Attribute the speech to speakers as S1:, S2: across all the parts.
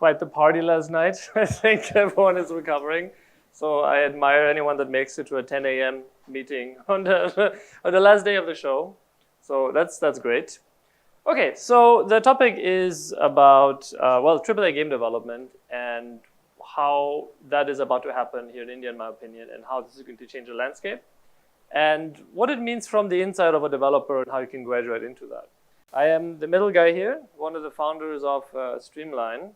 S1: quite the party last night. I think everyone is recovering. So I admire anyone that makes it to a 10 a.m. meeting on the last day of the show. So that's great. Okay, so the topic is about, AAA game development and how that is about to happen here in India, in my opinion, and how this is going to change the landscape, and what it means from the inside of a developer and how you can graduate into that. I am the middle guy here, one of the founders of Streamline.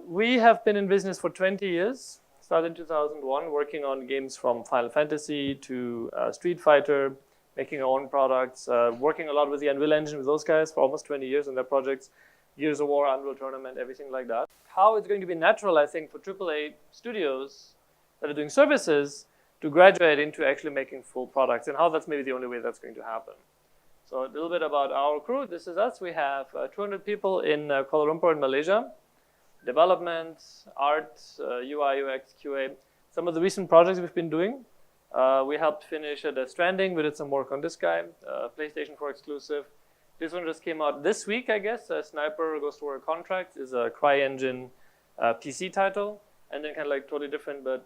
S1: We have been in business for 20 years, started in 2001, working on games from Final Fantasy to Street Fighter, making our own products, working a lot with the Unreal Engine with those guys for almost 20 years in their projects, Gears of War, Unreal Tournament, everything like that. How it's going to be natural, I think, for AAA studios that are doing services to graduate into actually making full products, and how that's maybe the only way that's going to happen. So a little bit about our crew. This is us. We have 200 people in Kuala Lumpur in Malaysia. Development, art, UI, UX, QA. Some of the recent projects we've been doing. We helped finish Death Stranding. We did some work on this guy, PlayStation 4 exclusive. This one just came out this week, I guess. Sniper Goes to War Contract is a CryEngine PC title. And then kind of like totally different, but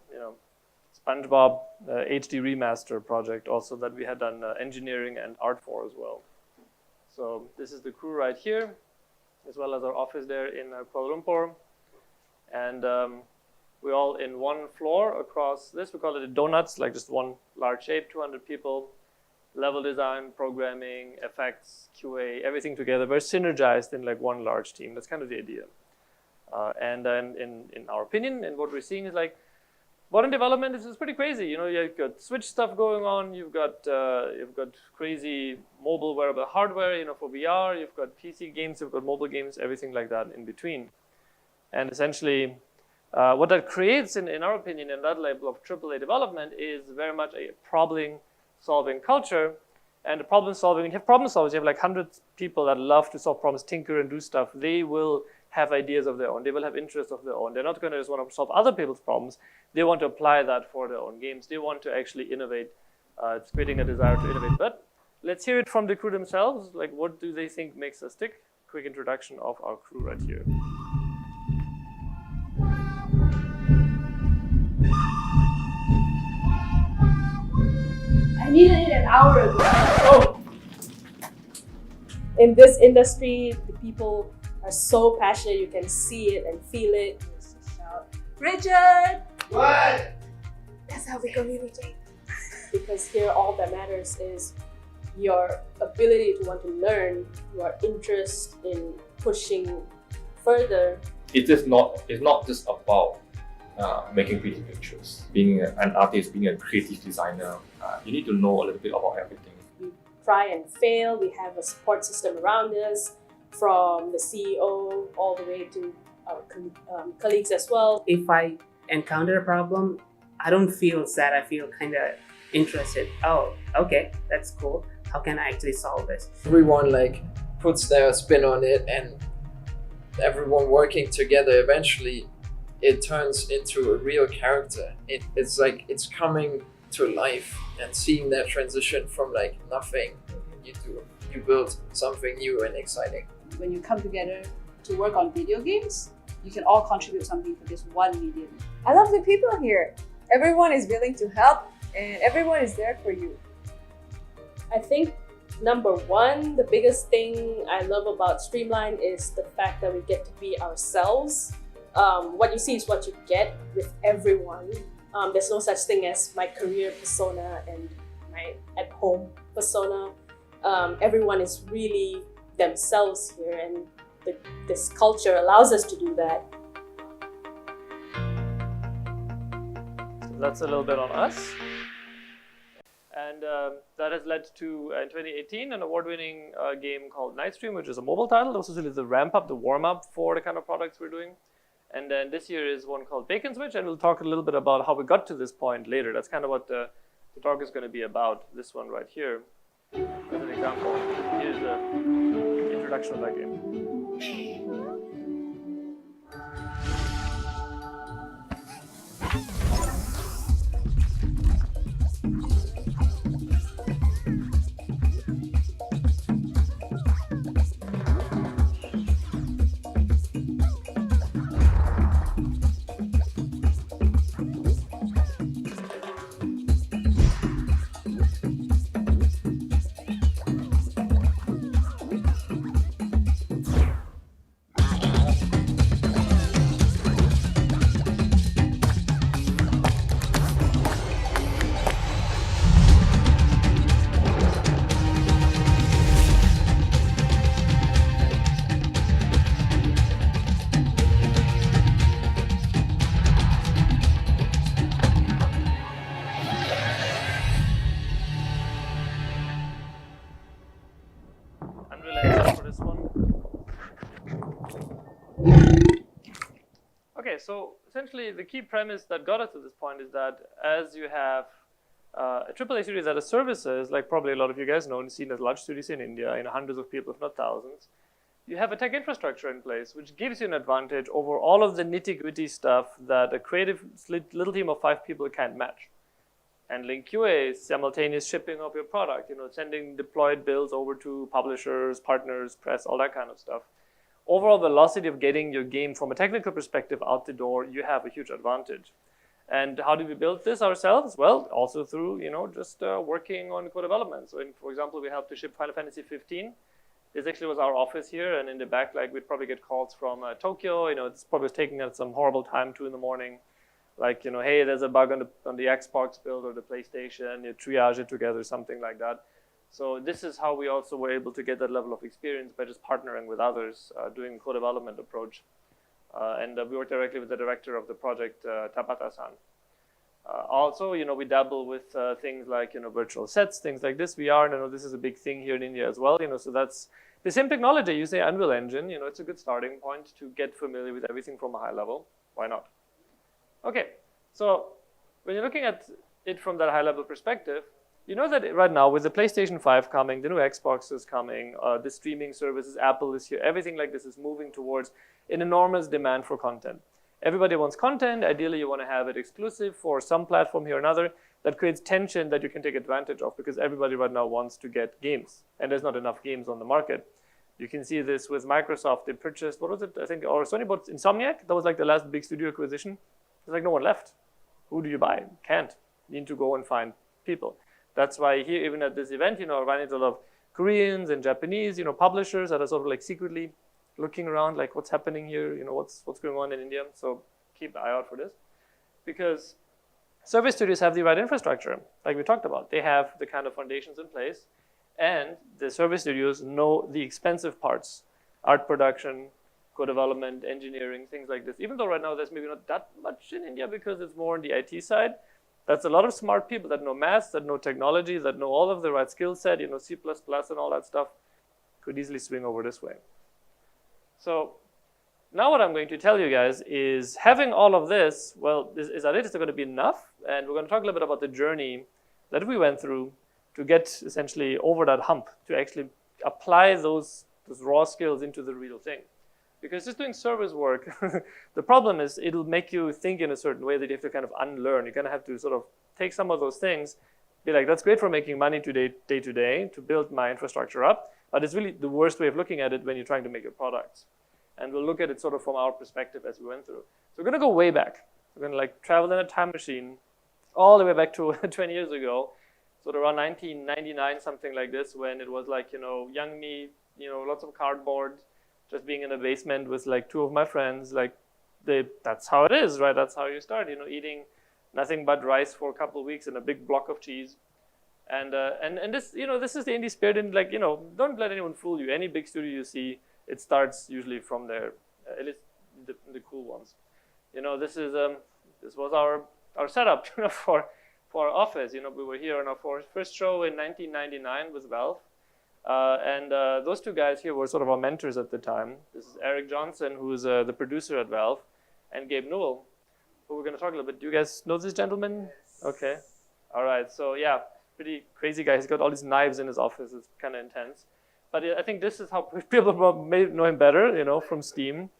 S1: SpongeBob HD remaster project also that we had done engineering and art for as well. So this is the crew right here, as well as our office there in Kuala Lumpur. And we're all in one floor across this. We call it a donuts, like just one large shape, 200 people, level design, programming, effects, QA, everything together, very synergized in like one large team. That's kind of the idea. And then in our opinion, and what we're seeing is like, modern development is pretty crazy. You've got Switch stuff going on. You've got crazy mobile wearable hardware, for VR. You've got PC games. You've got mobile games. Everything like that in between. And essentially, what that creates, in our opinion, in that level of AAA development, is very much a problem-solving culture. And the problem-solving, when you have problem solvers, you have like 100 people that love to solve problems, tinker and do stuff. They will have ideas of their own. They will have interests of their own. They're not going to just want to solve other people's problems. They want to apply that for their own games. They want to actually innovate. It's creating a desire to innovate. But let's hear it from the crew themselves. Like, what do they think makes us tick? Quick introduction of our crew right here.
S2: I needed it an hour ago. Oh. In this industry, the people are so passionate. You can see it and feel it. You just shout, Richard!
S3: What?
S2: That's how we communicate. Because here, all that matters is your ability to want to learn, your interest in pushing further.
S3: It's not just about making pretty pictures. Being an artist, being a creative designer, you need to know a little bit about everything.
S2: We try and fail. We have a support system around us, from the CEO all the way to our colleagues as well.
S4: If I encounter a problem, I don't feel sad. I feel kind of interested. Oh, okay, that's cool. How can I actually solve this?
S5: Everyone puts their spin on it, and everyone working together, eventually it turns into a real character. It's like it's coming to life, and seeing that transition from nothing, you build something new and exciting.
S6: When you come together to work on video games, you can all contribute something to this one medium.
S7: I love the people here. Everyone is willing to help and everyone is there for you.
S2: I think number one, the biggest thing I love about Streamline is the fact that we get to be ourselves. What you see is what you get with everyone. There's no such thing as my career persona and my at-home persona. Everyone is really themselves here, and this culture allows us to do that.
S1: So that's a little bit on us. And that has led to, in 2018, an award-winning game called Nightstream, which is a mobile title. This is really the ramp-up, the warm-up for the kind of products we're doing. And then this year is one called Bacon Switch, and we'll talk a little bit about how we got to this point later. That's kind of what the talk is going to be about, this one right here. As an example, here's the introduction of that game. Okay, so essentially the key premise that got us to this point is that as you have a AAA studio that has services, like probably a lot of you guys know, and seen as large studios in India, hundreds of people, if not thousands, you have a tech infrastructure in place, which gives you an advantage over all of the nitty-gritty stuff that a creative little team of 5 people can't match. Handling QA, simultaneous shipping of your product, sending deployed builds over to publishers, partners, press, all that kind of stuff. Overall velocity of getting your game from a technical perspective out the door, you have a huge advantage. And how did we build this ourselves? Well, also through, just working on co-development. So, for example, we helped to ship Final Fantasy 15. This actually was our office here, and in the back, we'd probably get calls from Tokyo. It's probably taking at some horrible time, 2 in the morning. Hey, there's a bug on the Xbox build or the PlayStation. You triage it together, something like that. So this is how we also were able to get that level of experience by just partnering with others, doing a co-development approach. And we work directly with the director of the project, Tabata-san. Also, we dabble with things like, virtual sets, things like this. VR, this is a big thing here in India as well. So that's the same technology. You say Unreal Engine, it's a good starting point to get familiar with everything from a high level. Why not? Okay, so when you're looking at it from that high level perspective, you know that right now with the PlayStation 5 coming, the new Xbox is coming, the streaming services, Apple is here, everything like this is moving towards an enormous demand for content. Everybody wants content. Ideally, you want to have it exclusive for some platform here or another. That creates tension that you can take advantage of because everybody right now wants to get games, and there's not enough games on the market. You can see this with Microsoft. They purchased, what was it? I think, or Sony bought Insomniac. That was like the last big studio acquisition. There's like no one left. Who do you buy? Can't. You need to go and find people. That's why here, even at this event, running into a lot of Koreans and Japanese, publishers that are sort of like secretly looking around, like what's happening here, what's going on in India. So keep an eye out for this, because service studios have the right infrastructure, like we talked about. They have the kind of foundations in place, and the service studios know the expensive parts: art production, co-development, engineering, things like this. Even though right now there's maybe not that much in India because it's more on the IT side. That's a lot of smart people that know math, that know technology, that know all of the right skill set, C++ and all that stuff, could easily swing over this way. So now what I'm going to tell you guys is having all of this, well, is that it? Is it going to be enough? And we're going to talk a little bit about the journey that we went through to get essentially over that hump, to actually apply those raw skills into the real thing. Because just doing service work, the problem is it'll make you think in a certain way that you have to kind of unlearn. You're going to have to sort of take some of those things, be like, that's great for making money today, day to day, to build my infrastructure up, but it's really the worst way of looking at it when you're trying to make your products. And we'll look at it sort of from our perspective as we went through. So we're going to go way back. We're going to travel in a time machine all the way back to 20 years ago, sort of around 1999, something like this, when it was like, young me, lots of cardboard, just being in a basement with like 2 of my friends. That's how it is, right? That's how you start, eating nothing but rice for a couple of weeks and a big block of cheese. And this, this is the indie spirit. And don't let anyone fool you. Any big studio you see, it starts usually from there. At least the cool ones. This was our setup, for our office. We were here on our first show in 1999 with Valve. And those 2 guys here were sort of our mentors at the time. This is Eric Johnson, who's the producer at Valve, and Gabe Newell, who we're going to talk a little bit. Do you guys know this gentleman? Yes. Okay. All right. So yeah, pretty crazy guy. He's got all these knives in his office. It's kind of intense. But I think this is how people may know him better, from Steam.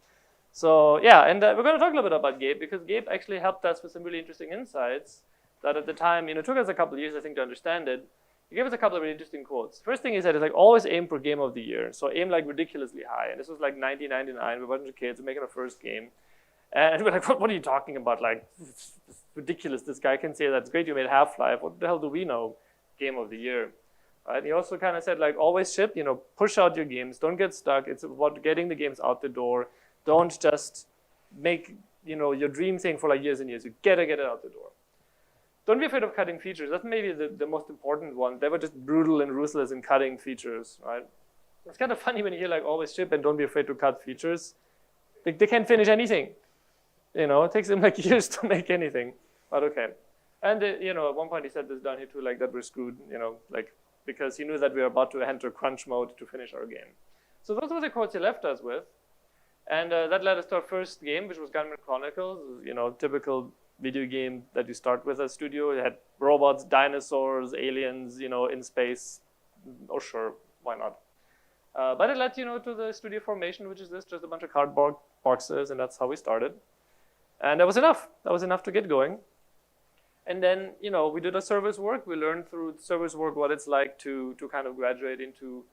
S1: So yeah, and we're going to talk a little bit about Gabe, because Gabe actually helped us with some really interesting insights that at the time, it took us a couple of years, I think, to understand it. He gave us a couple of really interesting quotes. First thing he said is like, always aim for game of the year. So aim like ridiculously high. And this was like 1999. We're a bunch of kids. We're making our first game. And we're like, what are you talking about? Like, it's ridiculous. This guy can say that's great. You made Half-Life. What the hell do we know? Game of the year. Right? He also kind of said like, always ship, push out your games. Don't get stuck. It's about getting the games out the door. Don't just make, your dream thing for like years and years. You gotta get it out the door. Don't be afraid of cutting features. That's maybe the most important one. They were just brutal and ruthless in cutting features, right? It's kind of funny when you hear like always ship and don't be afraid to cut features. They can't finish anything. It takes them like years to make anything, but okay. And at one point he said this down here too, like that we're screwed, because he knew that we were about to enter crunch mode to finish our game. So those were the quotes he left us with. And that led us to our first game, which was Gunman Chronicles. You know, typical video game that you start with a studio. It had robots, dinosaurs, aliens, you know, in space. Oh, sure, why not? But it led, you know, to the studio formation, which is this, just a bunch of cardboard boxes, and that's how we started. And that was enough. That was enough to get going. And then, you know, we did a service work. We learned through service work what it's like to kind of graduate into,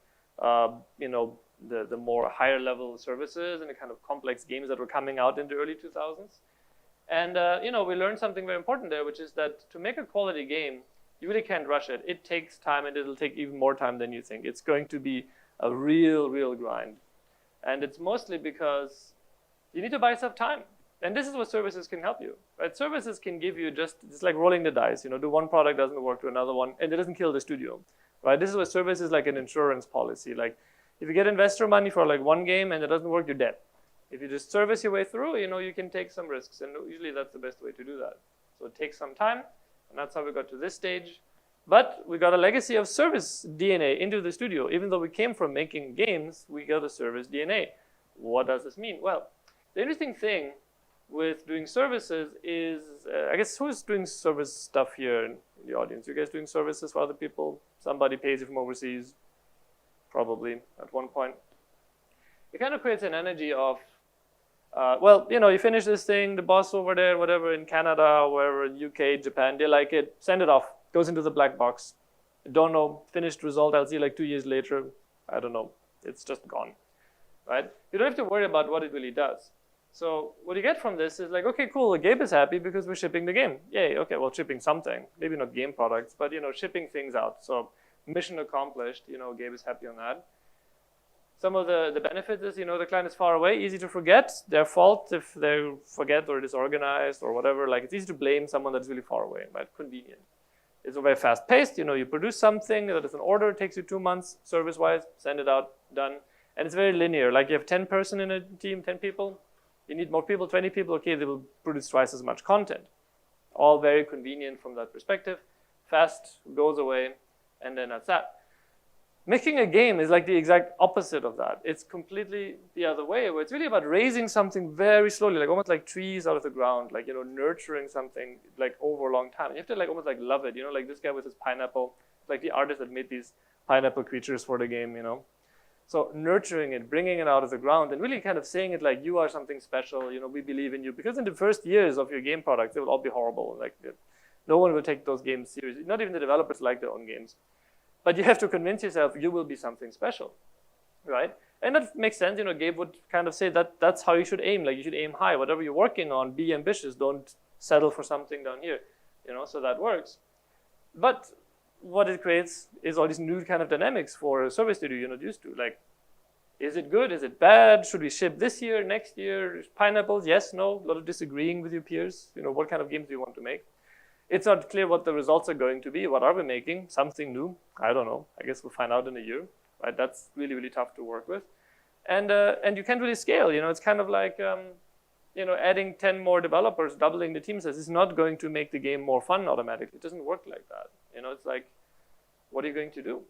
S1: you know, the more higher level services and the kind of complex games that were coming out in the early 2000s. And, you know, we learned something very important there, which is that to make a quality game, you really can't rush it. It takes time, and it'll take even more time than you think. It's going to be a real grind. And it's mostly because you need to buy yourself time. And this is what services can help you, right? Services can give you it's like rolling the dice, you know, do one product, doesn't work, to another one, and it doesn't kill the studio, right? This is what service is like an insurance policy. Like, if you get investor money for like one game and it doesn't work, you're dead. If you just service your way through, you know, you can take some risks, and usually that's the best way to do that. So it takes some time, and that's how we got to this stage. But we got a legacy of service DNA into the studio. Even though we came from making games, we got a service DNA. What does this mean? Well, the interesting thing with doing services is, I guess, who's doing service stuff here in the audience? You guys doing services for other people? Somebody pays you from overseas, probably at one point. It kind of creates an energy of, well, you know, you finish this thing, the boss over there, whatever, in Canada, wherever, UK, Japan, they like it, send it off, goes into the black box. Don't know, finished result, I'll see like 2 years later. I don't know, it's just gone, right? You don't have to worry about what it really does. So what you get from this is like, okay, cool, Gabe is happy because we're shipping the game. Yay, okay, well, shipping something. Maybe not game products, but, you know, shipping things out. So mission accomplished, you know, Gabe is happy on that. Some of the benefits is, you know, the client is far away, easy to forget. Their fault if they forget or disorganized or whatever. Like, it's easy to blame someone that's really far away, right? Convenient. It's very fast paced. You know, you produce something that is an order, it takes you 2 months, service-wise, send it out, done. And it's very linear. Like, you have 10 person in a team, 10 people. You need more people, 20 people, okay, they will produce twice as much content. All very convenient from that perspective. Fast, goes away, and then that's that. Making a game is like the exact opposite of that. It's completely the other way, where it's really about raising something very slowly, like almost like trees out of the ground, like, you know, nurturing something like over a long time. You have to like almost like love it, you know, like this guy with his pineapple, like the artist that made these pineapple creatures for the game, you know. So nurturing it, bringing it out of the ground, and really kind of saying it like you are something special, you know, we believe in you. Because in the first years of your game products, they will all be horrible. Like, no one will take those games seriously. Not even the developers like their own games. But you have to convince yourself you will be something special, right? And that makes sense. You know, Gabe would kind of say that that's how you should aim. Like, you should aim high. Whatever you're working on, be ambitious. Don't settle for something down here, you know, so that works. But what it creates is all these new kind of dynamics for a service studio you're not used to. Like, is it good? Is it bad? Should we ship this year, next year? Pineapples? Yes, no? A lot of disagreeing with your peers. You know, what kind of games do you want to make? It's not clear what the results are going to be. What are we making? Something new? I don't know. I guess we'll find out in a year, right? That's really tough to work with. And you can't really scale. You know, it's kind of like, you know, adding 10 more developers, doubling the team size is not going to make the game more fun automatically. It doesn't work like that. You know, it's like, what are you going to do?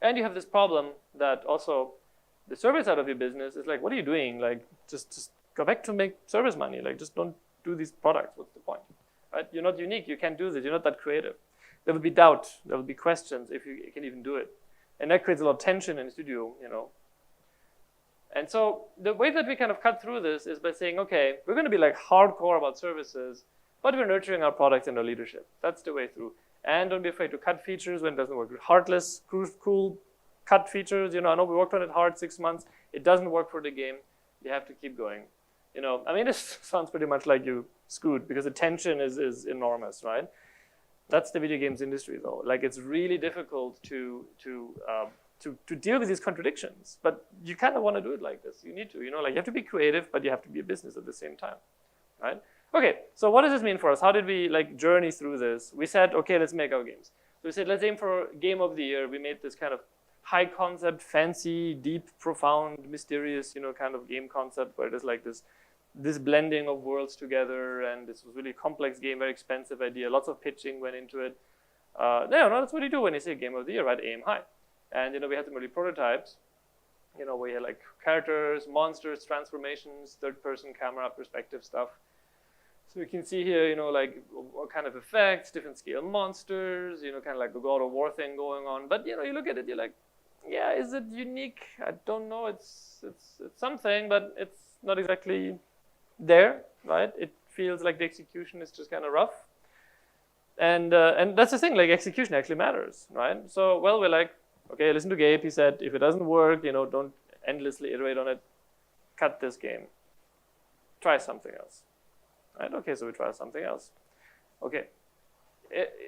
S1: And you have this problem that also the service side of your business is like, what are you doing? Like, just go back to make service money. Like, just don't do these products. What's the point? Right? You're not unique. You can't do this. You're not that creative. There will be doubt. There will be questions if you can even do it. And that creates a lot of tension in the studio, you know. And so the way that we kind of cut through this is by saying, okay, we're going to be like hardcore about services, but we're nurturing our products and our leadership. That's the way through. And don't be afraid to cut features when it doesn't work. Heartless, cool, cut features. You know, I know we worked on it hard 6 months. It doesn't work for the game. You have to keep going. You know, I mean, this sounds pretty much like you screwed because the tension is enormous, right? That's the video games industry, though. Like, it's really difficult to deal with these contradictions. But you kind of want to do it like this. You need to, you know, like, you have to be creative, but you have to be a business at the same time, right? Okay, so what does this mean for us? How did we like journey through this? We said, okay, let's make our games. So we said, let's aim for game of the year. We made this kind of high concept, fancy, deep, profound, mysterious, you know, kind of game concept where there's like this blending of worlds together, and this was really complex game, very expensive idea. Lots of pitching went into it. No, that's what you do when you say game of the year, right? Aim high. And, you know, we had some early prototypes. We had like characters, monsters, transformations, third-person camera perspective stuff. So we can see here, like what kind of effects, different scale monsters, kind of like a God of War thing going on. But you look at it, you're like, yeah, is it unique? I don't know. It's something, but it's not exactly there, right? It feels like the execution is just kind of rough. And that's the thing, like execution actually matters, right? So, well, we're like, okay, listen to Gabe. He said, if it doesn't work, don't endlessly iterate on it. Cut this game. Try something else. Right? Okay, so we try something else. Okay.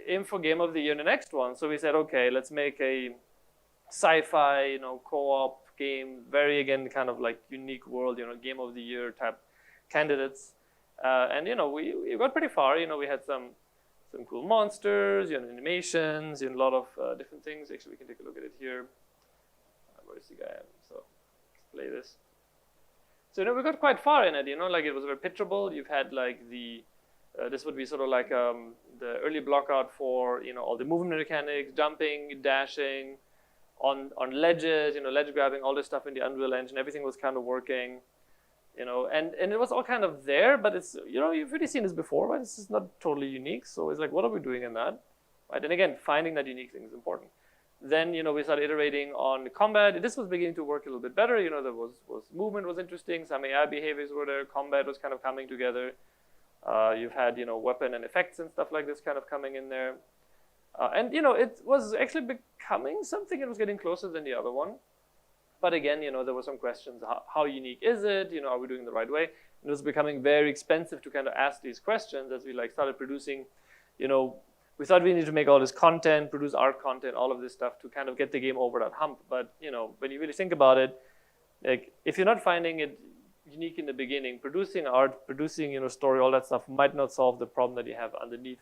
S1: Aim for game of the year in the next one. So we said, okay, let's make a sci-fi, co-op game, very, again, kind of like unique world, game of the year type candidates. And, we got pretty far. We had some cool monsters, animations, a lot of different things. Actually, we can take a look at it here. Where's the guy? So let's play this. So we got quite far in it. Like it was very pitchable. You've had like this would be sort of like the early blockout for all the movement mechanics, jumping, dashing, on ledges, ledge grabbing, all this stuff in the Unreal Engine. Everything was kind of working. And it was all kind of there, but it's, you've really seen this before, right? This is not totally unique. So it's like, what are we doing in that? Right? And again, finding that unique thing is important. Then, we started iterating on combat. This was beginning to work a little bit better. There was movement was interesting. Some AI behaviors were there. Combat was kind of coming together. You've had, weapon and effects and stuff like this kind of coming in there. And, it was actually becoming something. It was getting closer than the other one. But again, there were some questions. How unique is it? Are we doing it the right way? And it was becoming very expensive to kind of ask these questions as we started producing, we thought we needed to make all this content, produce art content, all of this stuff to kind of get the game over that hump. But, when you really think about it, like if you're not finding it unique in the beginning, producing art, producing, story, all that stuff might not solve the problem that you have underneath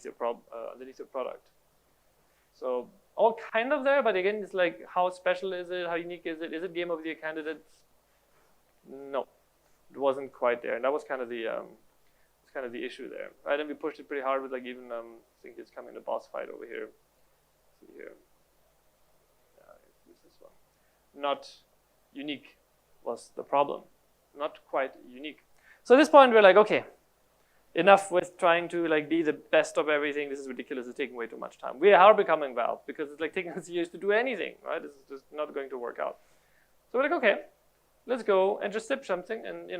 S1: your product. So all kind of there, but again, it's like, how special is it? How unique is it? Is it Game of the Year candidate? No, it wasn't quite there. And that was kind of the issue there, right? And we pushed it pretty hard with like even, I think it's coming the boss fight over here. See here. Use this one. Not unique was the problem. Not quite unique. So at this point, we're like, okay, enough with trying to like be the best of everything. This is ridiculous. It's taking way too much time. We are becoming Valve because it's like taking us years to do anything, right? This is just not going to work out. So we're like, okay, let's go and just ship something. And,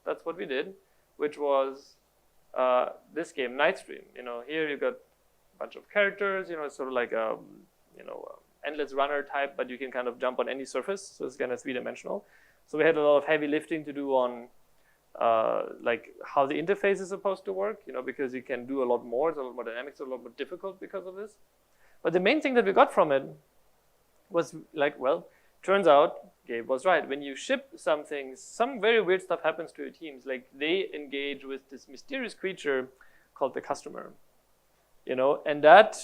S1: that's what we did, which was this game, Nightstream. Here you've got a bunch of characters, it's sort of like a, endless runner type, but you can kind of jump on any surface. So it's kind of three-dimensional. So we had a lot of heavy lifting to do on like how the interface is supposed to work, because you can do a lot more. It's a lot more dynamic. It's a lot more difficult because of this. But the main thing that we got from it was like, well, turns out Gabe was right. When you ship something, some very weird stuff happens to your teams. Like they engage with this mysterious creature called the customer, and that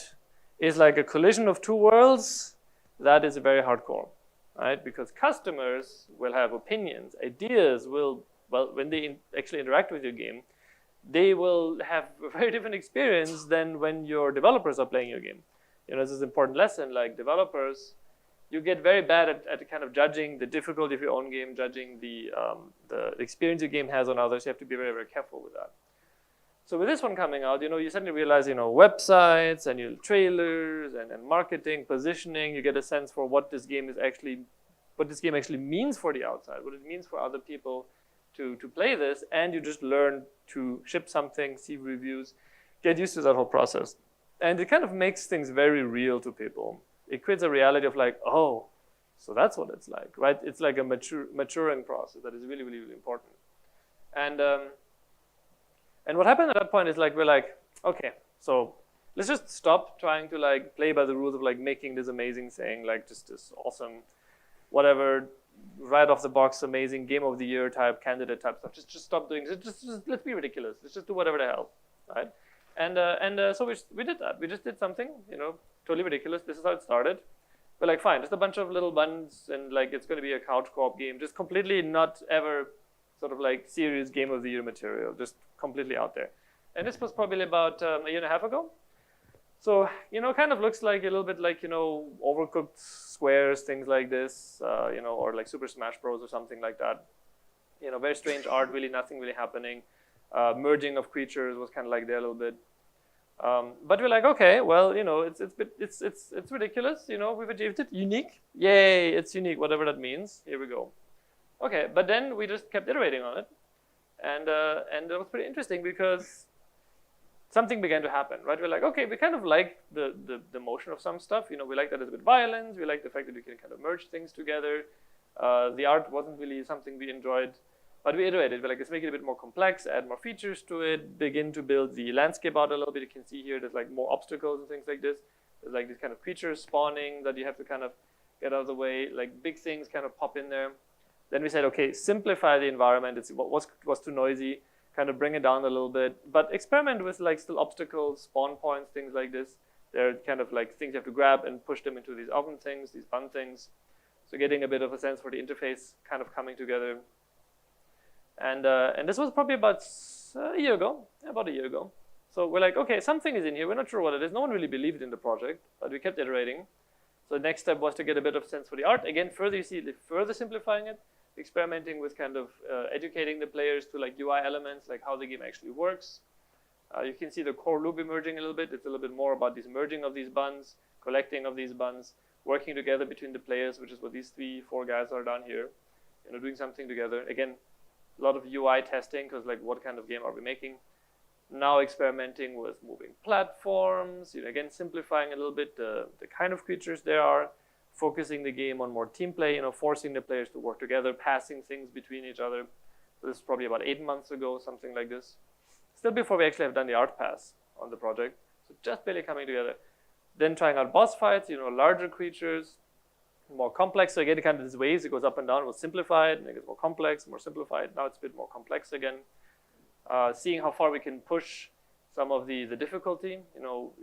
S1: is like a collision of two worlds. That is very hardcore, right? Because customers will have opinions, ideas will, well, when they actually interact with your game, they will have a very different experience than when your developers are playing your game. This is an important lesson, like developers, you get very bad at kind of judging the difficulty of your own game, judging the experience your game has on others. You have to be very, very careful with that. So with this one coming out, you suddenly realize, websites and your trailers and marketing, positioning, you get a sense for what this game actually means for the outside, what it means for other people to play this, and you just learn to ship something, see reviews, get used to that whole process. And it kind of makes things very real to people. It creates a reality of like, oh, so that's what it's like, right? It's like a maturing process that is really, really, really important. And what happened at that point is like, we're like, okay, so let's just stop trying to like play by the rules of like making this amazing thing, like just this awesome, whatever, right off the box, amazing game of the year type, candidate type stuff. Just stop doing this. Just let's be ridiculous. Let's just do whatever the hell, right? And so we did that. We just did something, totally ridiculous. This is how it started. We're like, fine, just a bunch of little buttons, and like it's going to be a couch co-op game, just completely not ever sort of like serious game of the year material, just completely out there. And this was probably about a year and a half ago. So, kind of looks like a little bit like, overcooked squares, things like this, or like Super Smash Bros. Or something like that. Very strange art, really nothing really happening. Merging of creatures was kind of like there a little bit. But we're like, okay, well, it's ridiculous, we've achieved it. Unique, yay, it's unique, whatever that means. Here we go. Okay, but then we just kept iterating on it, and it was pretty interesting because something began to happen, right? We're like, okay, we kind of like the motion of some stuff. We like that it's a bit violent. We like the fact that we can kind of merge things together. The art wasn't really something we enjoyed. But we iterated. We're like, let's make it a bit more complex, add more features to it, begin to build the landscape out a little bit. You can see here there's like more obstacles and things like this. There's like these kind of creatures spawning that you have to kind of get out of the way. Like big things kind of pop in there. Then we said, okay, simplify the environment. It's what was too noisy. Kind of bring it down a little bit. But experiment with like still obstacles, spawn points, things like this. They're kind of like things you have to grab and push them into these oven things, these bun things. So getting a bit of a sense for the interface kind of coming together. And this was probably about a year ago. So we're like, okay, something is in here. We're not sure what it is. No one really believed in the project, but we kept iterating. So the next step was to get a bit of sense for the art. Again, further simplifying it, experimenting with kind of educating the players to like UI elements, like how the game actually works. You can see the core loop emerging a little bit. It's a little bit more about this merging of these buns, collecting of these buns, working together between the players, which is what these 3-4 guys are down here, doing something together. Again, a lot of UI testing, because like what kind of game are we making? Now experimenting with moving platforms, again simplifying a little bit the kind of creatures there are, focusing the game on more team play, forcing the players to work together, passing things between each other. So this is probably about 8 months ago, something like this. Still before we actually have done the art pass on the project. So just barely coming together. Then trying out boss fights, larger creatures, more complex. So again, kind of these waves, it goes up and down. It was simplified, and it gets more complex, more simplified. Now it's a bit more complex again. Seeing how far we can push some of the difficulty.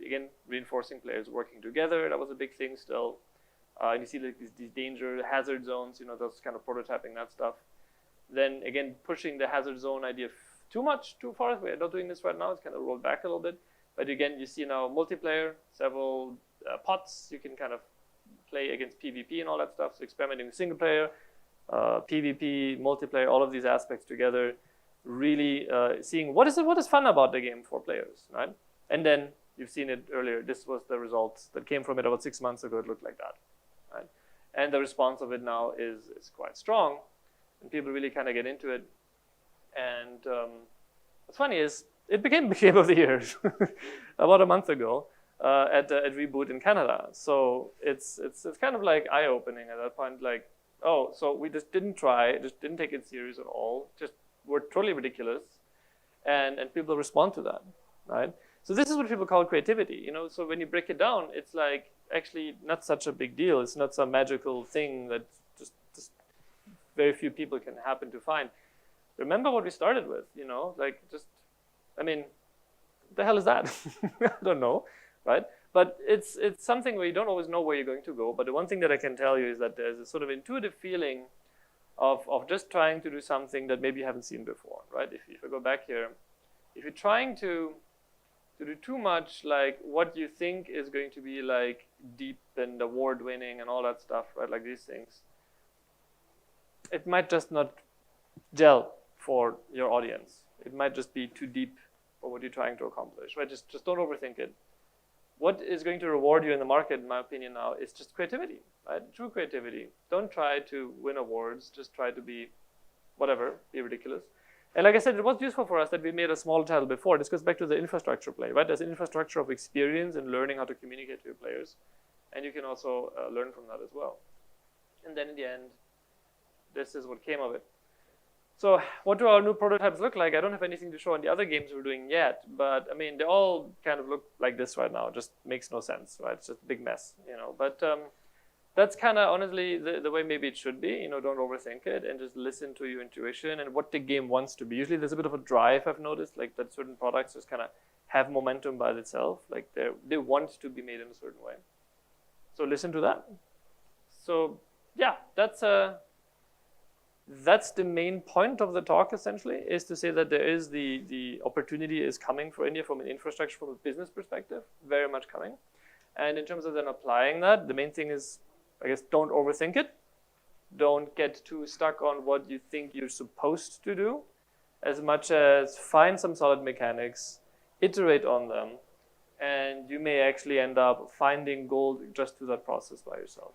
S1: Again, reinforcing players working together. That was a big thing still. And you see like these danger hazard zones. Those kind of prototyping that stuff. Then again, pushing the hazard zone idea too far. We're not doing this right now. It's kind of rolled back a little bit. But again, you see now multiplayer, several pots. You can kind of play against PvP and all that stuff. So experimenting with single player, PvP, multiplayer, all of these aspects together, really seeing what is fun about the game for players, right? And then you've seen it earlier. This was the results that came from it about 6 months ago. It looked like that, right? And the response of it now is quite strong, and people really kind of get into it. And what's funny is it became the game of the year about a month ago. At Reboot in Canada. So it's kind of like eye-opening at that point, like, oh, so we just didn't take it serious at all, just were totally ridiculous, and people respond to that, right? So this is what people call creativity, so when you break it down, it's like actually not such a big deal. It's not some magical thing that just very few people can happen to find. Remember what we started with, the hell is that? I don't know. Right? But it's something where you don't always know where you're going to go. But the one thing that I can tell you is that there's a sort of intuitive feeling of just trying to do something that maybe you haven't seen before, right? If I go back here, if you're trying to do too much like what you think is going to be like deep and award-winning and all that stuff, right? Like these things, it might just not gel for your audience. It might just be too deep for what you're trying to accomplish, right? Just don't overthink it. What is going to reward you in the market, in my opinion now, is just creativity, right? True creativity. Don't try to win awards. Just try to be whatever, be ridiculous. And like I said, it was useful for us that we made a small title before. This goes back to the infrastructure play, right? There's an infrastructure of experience and learning how to communicate to your players. And you can also learn from that as well. And then in the end, this is what came of it. So what do our new prototypes look like? I don't have anything to show on the other games we're doing yet, but I mean, they all kind of look like this right now. It just makes no sense, right? It's just a big mess, But that's kind of honestly the way maybe it should be. Don't overthink it and just listen to your intuition and what the game wants to be. Usually there's a bit of a drive, I've noticed, like that certain products just kind of have momentum by itself. Like they want to be made in a certain way. So listen to that. So yeah, that's that's the main point of the talk, essentially, is to say that there is the opportunity is coming for India from an infrastructure, from a business perspective, very much coming. And in terms of then applying that, the main thing is, I guess, don't overthink it. Don't get too stuck on what you think you're supposed to do, as much as find some solid mechanics, iterate on them, and you may actually end up finding gold just through that process by yourself.